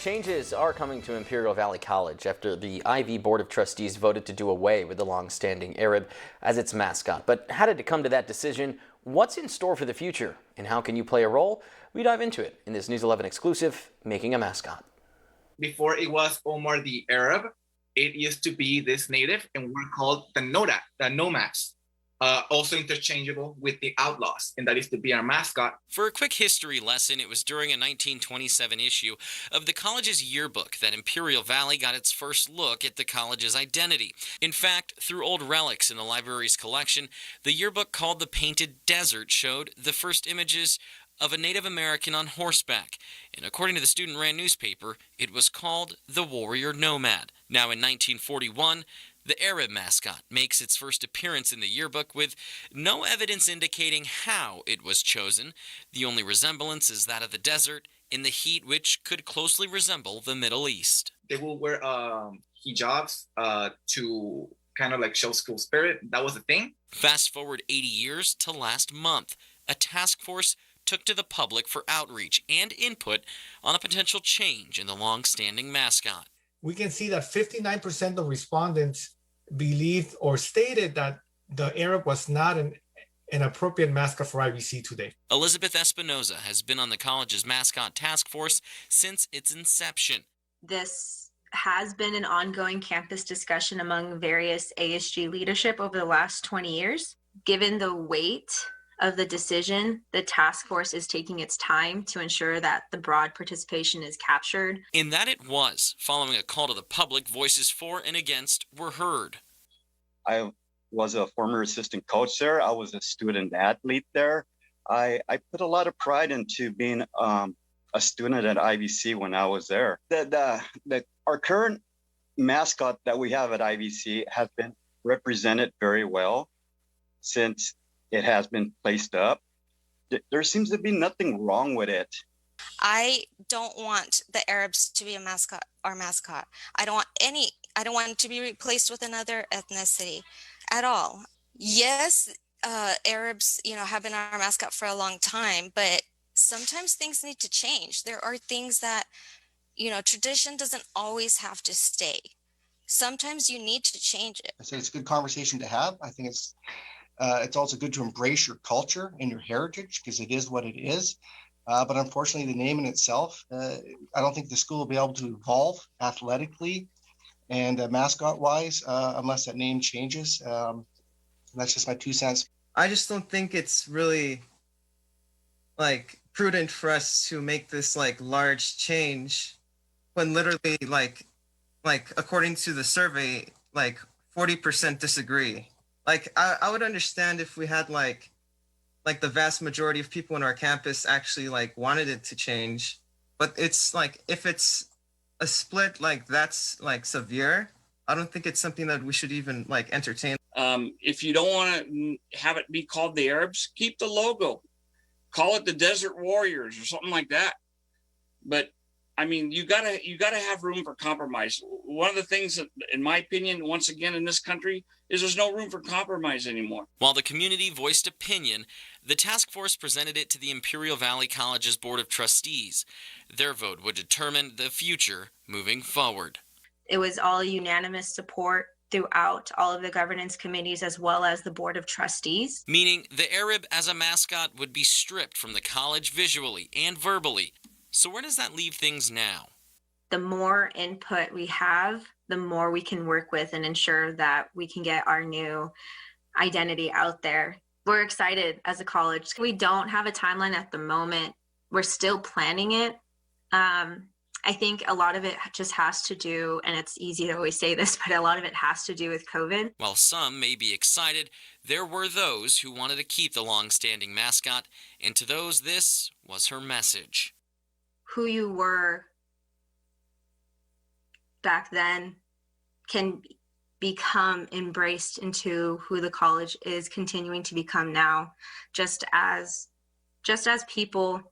Changes are coming to Imperial Valley College after the Ivy Board of Trustees voted to do away with the long-standing Arab as its mascot. But how did it come to that decision? What's in store for the future? And how can you play a role? We dive into it in this News 11 exclusive, Making a Mascot. Before it was Omar the Arab, it used to be this native, and we're called the nomads. Also interchangeable with the outlaws, and that is to be our mascot. For a quick history lesson, it was during a 1927 issue of the college's yearbook that Imperial Valley got its first look at the college's identity. In fact, through old relics in the library's collection, the yearbook called The Painted Desert showed the first images of a Native American on horseback, and according to the student-ran newspaper, it was called the Warrior Nomad. Now in 1941, the Arab mascot makes its first appearance in the yearbook with no evidence indicating how it was chosen. The only resemblance is that of the desert in the heat, which could closely resemble the Middle East. They will wear hijabs to kind of like show school spirit. That was the thing. Fast forward 80 years to last month. A task force took to the public for outreach and input on a potential change in the long-standing mascot. We can see that 59% of respondents believed or stated that the Arab was not an appropriate mascot for IVC today. Elizabeth Espinoza has been on the college's mascot task force since its inception. This has been an ongoing campus discussion among various ASG leadership over the last 20 years. Given the weight of the decision, the task force is taking its time to ensure that the broad participation is captured. In that it was. Following a call to the public, voices for and against were heard. I was a former assistant coach there. I was a student athlete there. I put a lot of pride into being a student at IVC when I was there. Our current mascot that we have at IVC has been represented very well since it has been placed up. There seems to be nothing wrong with it. I don't want the Arabs to be our mascot. I don't want it to be replaced with another ethnicity at all. Yes, Arabs, have been our mascot for a long time, but sometimes things need to change. There are things that, tradition doesn't always have to stay. Sometimes you need to change it. I said it's a good conversation to have. I think it's also good to embrace your culture and your heritage because it is what it is. But unfortunately, the name in itself, I don't think the school will be able to evolve athletically and mascot-wise unless that name changes. That's just my 2 cents. I just don't think it's really prudent for us to make this large change when literally according to the survey, 40% disagree. I would understand if we had the vast majority of people in our campus actually wanted it to change, but it's if it's a split that's severe, I don't think it's something that we should even entertain. If you don't want to have it be called the Arabs, keep the logo, call it the Desert Warriors or something like that. But I mean, you gotta have room for compromise. One of the things that, in my opinion, once again in this country, is there's no room for compromise anymore. While the community voiced opinion, the task force presented it to the Imperial Valley College's Board of Trustees. Their vote would determine the future moving forward. It was all unanimous support throughout all of the governance committees as well as the Board of Trustees. Meaning the Arab as a mascot would be stripped from the college visually and verbally. So where does that leave things now? The more input we have, the more we can work with and ensure that we can get our new identity out there. We're excited as a college. We don't have a timeline at the moment. We're still planning it. I think a lot of it just has to do, and it's easy to always say this, but a lot of it has to do with COVID. While some may be excited, there were those who wanted to keep the long-standing mascot, and to those this was her message. Who you were back then can become embraced into who the college is continuing to become now. Just as people,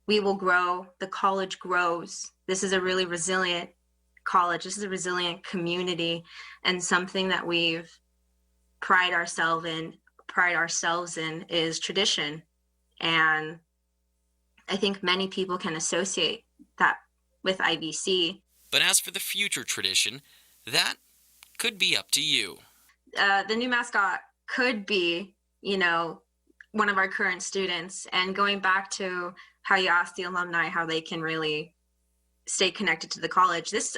we will grow, the college grows. This is a really resilient college. This is a resilient community, and something that we've pride ourselves in is tradition. And I think many people can associate that with IVC. But as for the future tradition, that could be up to you. The new mascot could be, one of our current students. And going back to how you asked the alumni how they can really stay connected to the college, this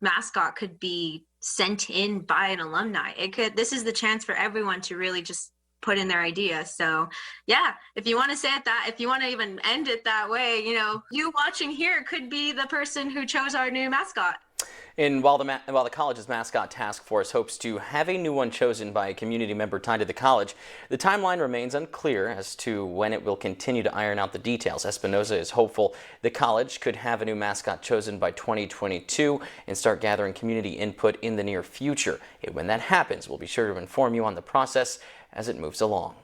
mascot could be sent in by an alumni. This is the chance for everyone to really just put in their idea. So yeah, if you want to say it that, if you want to even end it that way, you watching here could be the person who chose our new mascot. And while the college's mascot task force hopes to have a new one chosen by a community member tied to the college, the timeline remains unclear as to when it will continue to iron out the details. Espinoza is hopeful the college could have a new mascot chosen by 2022 and start gathering community input in the near future. And when that happens, we'll be sure to inform you on the process as it moves along.